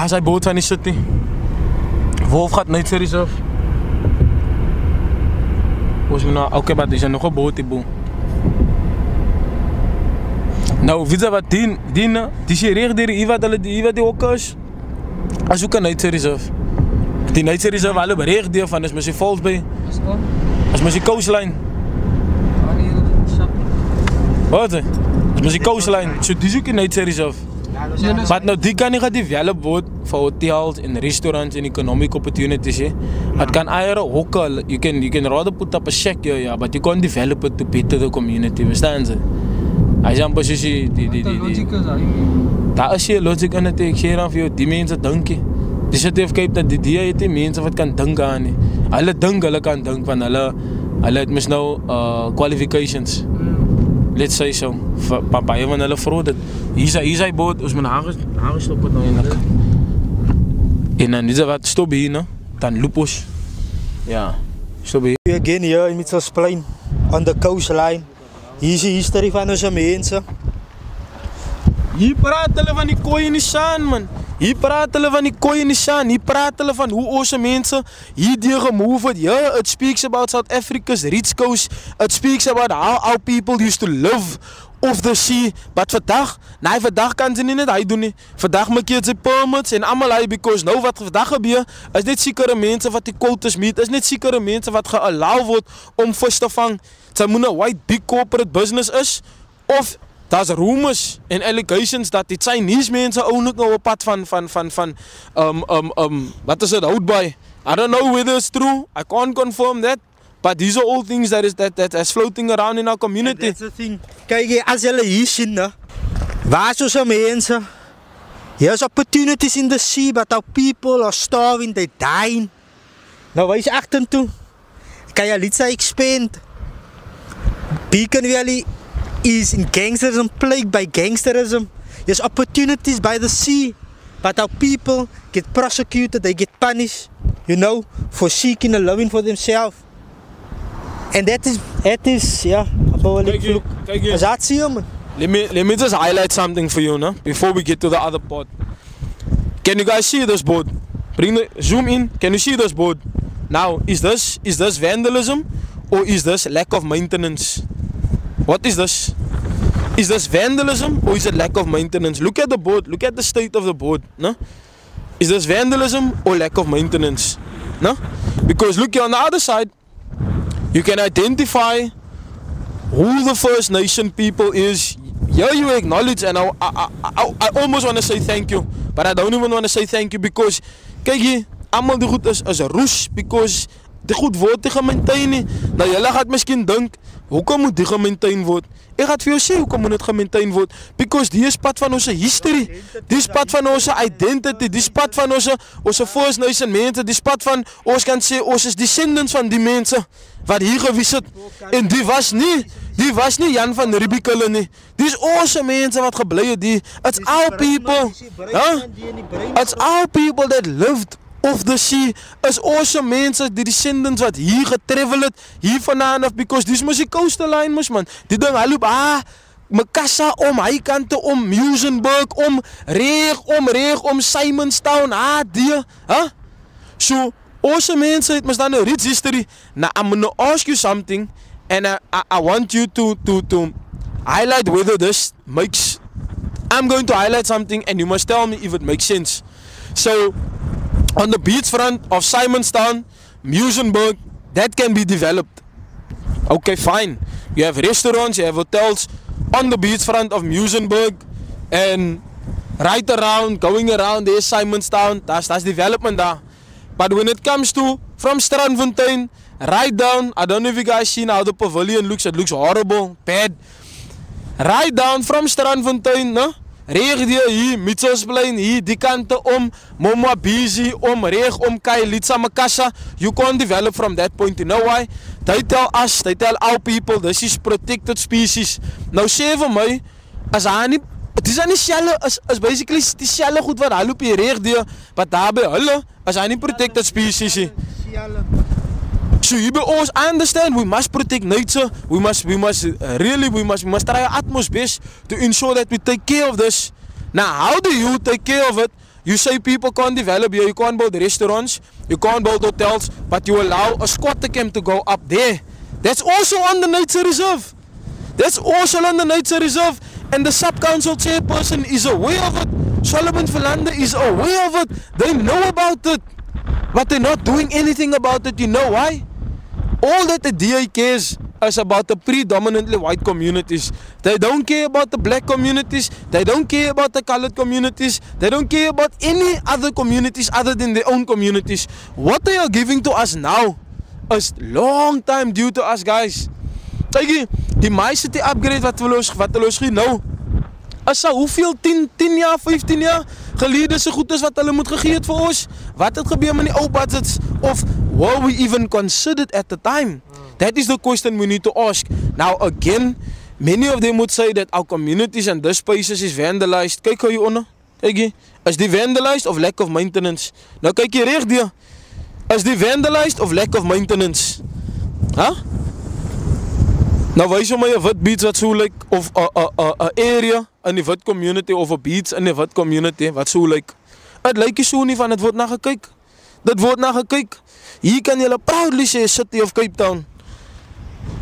Daar is die boot van die city. Wolfgat Nature Reserve. Ons moet nou, oké, maar er is nog een boot hierboe. Nou, weet je wat die is hier recht hier wat die ook is. Als ook een Nature Reserve. Die Nature Reserve alle berecht deel van is misschien vals bij. Is misschien coastline. Wat? Is misschien coastline. So die zoek in Nature Reserve. Maar nou die kan niet gaan develop word voor hotels en restaurants en economic opportunities. Het kan eieren hokken. You can rather put up a shack, yeah, but you can't develop it to better the community. Verstaan ze? Als je een positie daar is je logic in het. Ik geef aan voor jou, die mensen denken. Die zit even kijken dat die het die mensen wat kan denken aan nie. Hulle kan denken van hulle het mis nou qualifications. Let's say so. Baie van hulle vroeg dit. Hier is hy boot, ons moet haagestop het nou eindelijk. En dan is er wat stop hier, no? Dan loop ons. Ja, stop hier. Again here in Mitchells Plain, on the coastline. Hier is die history van onze mensen. Hier praat hulle van die kooi in die saan, man. Hier praat hulle van die kooi in die saan. Hier praat hulle van hoe onze mensen hier deur gemove het. Yeah, it speaks about South Africa's rich coast. It speaks about how our people used to live off the sea. But vandaag kan ze niet hy doen nie. Vandaag maak je sy permits en allemaal hy, because nou wat vandaag gebeur, is net sekere mensen wat die quotas meet, is net sekere mensen wat geallow word om vis te vang. Sy moet een white big corporate business is, of daar's rumors en allegations dat die Chinese mensen ook nog op pad van wat is het, Houtbaai. I don't know whether it's true, I can't confirm that. But these are all things that's floating around in our community. That's the thing. Kijk, als jullie hier zien, waar is onze mensen? There's opportunities in the sea, but our people are starving, they're dying. Nou, waar is achter toe? Kan je niet zeggen, expand? Beacon Valley is in gangsterism, plagued by gangsterism. There's opportunities by the sea, but our people get prosecuted, they get punished, you know, for seeking a living for themselves. And that is, yeah, is that see, man? Let me just highlight something for you, no? Before we get to the other part. Can you guys see this boat? Zoom in. Can you see this boat? Now, is this vandalism or is this lack of maintenance? What is this? Is this vandalism or is it lack of maintenance? Look at the boat. Look at the state of the boat, no? Is this vandalism or lack of maintenance? No? Because look here on the other side. You can identify who the First Nation people is. Yeah, you acknowledge, and I almost want to say thank you, but I don't even want to say thank you because, kijk hier, allemaal die goed is roes, because die goed word die gemaintain nie. Nou julle gaat miskien dink, hoekom moet die gemaintain word? Ek gaat vir jou sê hoekom moet dit gemaintain word, because die is pad van onze history, die is pad van onze identity, die is pad van onze First Nation mense, die is pad van, ons kan sê, ons is descendants van die mense wat hier gewees het, en die was nie Jan van Riebeeck hulle nie, die is onze mense wat geblei het, it's our people, it's our people that lived off the sea, is onze mense, die descendants wat hier getravel het, hier vandaan af, because dis mos die coastline mos man, die ding, hy loop, Makassar om, hy kante om, Muizenberg om, reg om, Simonstown, die, so, onze mense het mos dan een rich history. Now, I'm gonna ask you something, and I want you to highlight whether this makes, I'm going to highlight something, and you must tell me if it makes sense. So, on the beachfront of Simonstown, Muizenberg, that can be developed. Okay, fine. You have restaurants, you have hotels on the beachfront of Muizenberg, and right around, going around there, Simonstown, that's development there. But when it comes to, from Strandfontein, right down, I don't know if you guys seen how the pavilion looks, it looks horrible, bad. Right down from Strandfontein, no? Reg hier, Mitchells Plain, hier, die kante om, Momwabisi, om, reg om, Khayelitsha, Makassar, you can't develop from that point, you know why? They tell us, they tell our people, this is protected species. Nou sê vir my, as hy nie, het is nie selle, is basically die selle goed wat hy loop hier reg deur, wat daar by hulle, as hy nie protected species nie. So here by us, I understand we must protect nature, we must try our utmost best to ensure that we take care of this. Now how do you take care of it you say people can't develop here, you can't build restaurants, you can't build hotels, but you allow a squatter camp to go up there. That's also on the nature reserve. That's also on the nature reserve. And the sub-council chairperson is aware of it. Solomon Philander is aware of it. They know about it. But they're not doing anything about it. You know why? All that the DA cares is about the predominantly white communities. They don't care about the black communities. They don't care about the colored communities. They don't care about any other communities other than their own communities. What they are giving to us now is long time due to us, guys. Kijk, die My City upgrade wat hulle ons gee nou, is al hoeveel 10 jaar, 15 jaar gelede se goed is wat hulle moet gegee het vir ons. Wat het gebeur met die ou budgets, of were we even considered at the time? That is the question we need to ask. Now again, many of them would say that our communities and these spaces is vandalized. Kyk hoe hieronder. Kyk, is die vandalized of lack of maintenance? Nou kyk jy reg die. Is die vandalized of lack of maintenance? Huh? Nou wys my 'n wit beach wat so lyk, of 'n area in die wit community, of 'n beach in die wit community wat so lyk. Dit lyk nie so nie, van dit word na gekyk. Dit word na gekyk. Hier kan jy proudly sê City of Cape Town.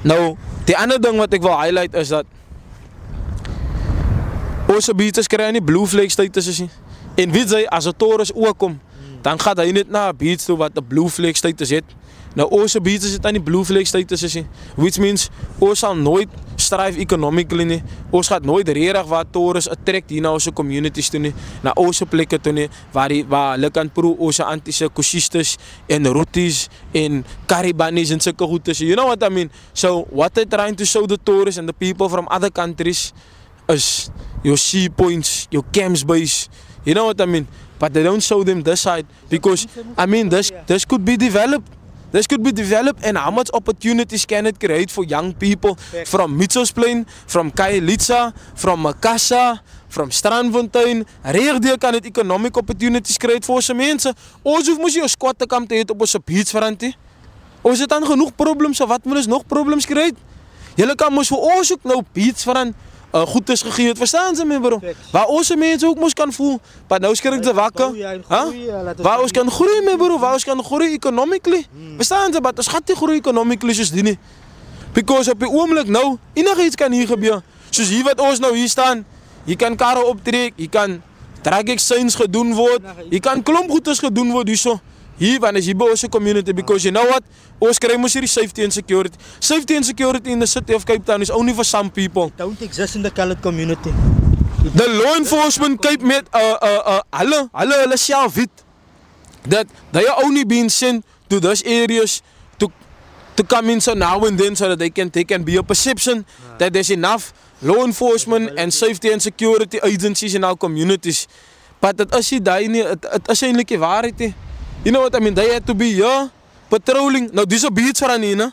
Nou, die ander ding wat ek wil highlight is dat ons beaches kry nie blue flag status is nie. En weet jy, as 'n toerist oorkom, dan gaan hy net na 'n beach toe wat 'n blue flag status het. Nou ons beaches het aan die blue flag status is nie. Which means ons sal nooit strive economically nie. Ons gaan nooit regtig waar toerist attract hier na ons communities toe nie, na ons plekke toe nie, waar hulle kan proe ons anti-ecosystes en roties en Caribbeans en sulke goedes. You know what I mean? So what they're trying to show the tourists and the people from other countries is your sea points, your camps base. You know what I mean? But they don't show them this side because I mean this could be developed. This could be developed, and how much opportunities can it create for young people from Mitchells Plain, from Khayelitsha, from Makassa, from Strandfontein. Regdeur kan dit economic opportunities create vir ons mense. Ons hoef mos nie 'n squatter camp te hê op ons beachfront nie. Ons het dan genoeg problems, so wat moet ons nog problems create? Julle kan mos vir ons ook nou beachfront goed is gegee het, verstaan jy my bro? Waar ons mense ook mos kan voel, maar nou skrik jy wakker. Waar ons kan groei my bro, waar ons kan groei economically. Verstaan jy, maar ons gaan nie groei economically soos die nie. Because op die oomblik nou, enigiets kan hier gebeur. Soos hier wat ons nou hier staan, hier kan karre optrek, hier kan traffic signs gedoen word, hier kan klomp goedes gedoen word hierso. Hier, want is hier by ons community, because you know what? Ons kry mos hierdie safety and security. Safety and security in the City of Cape Town is only for some people. Don't exist in the colored community. The law enforcement Cape met hulle self weet that they are only being sent to those areas to come in so now and then so that they can be a perception that there's enough law enforcement and safety and security agencies in our communities. But dit is nie daai nie, dit is eintlik die waarheid nie. You know what I mean? They had to be here patrolling. Nou dis 'n beach van hier, né?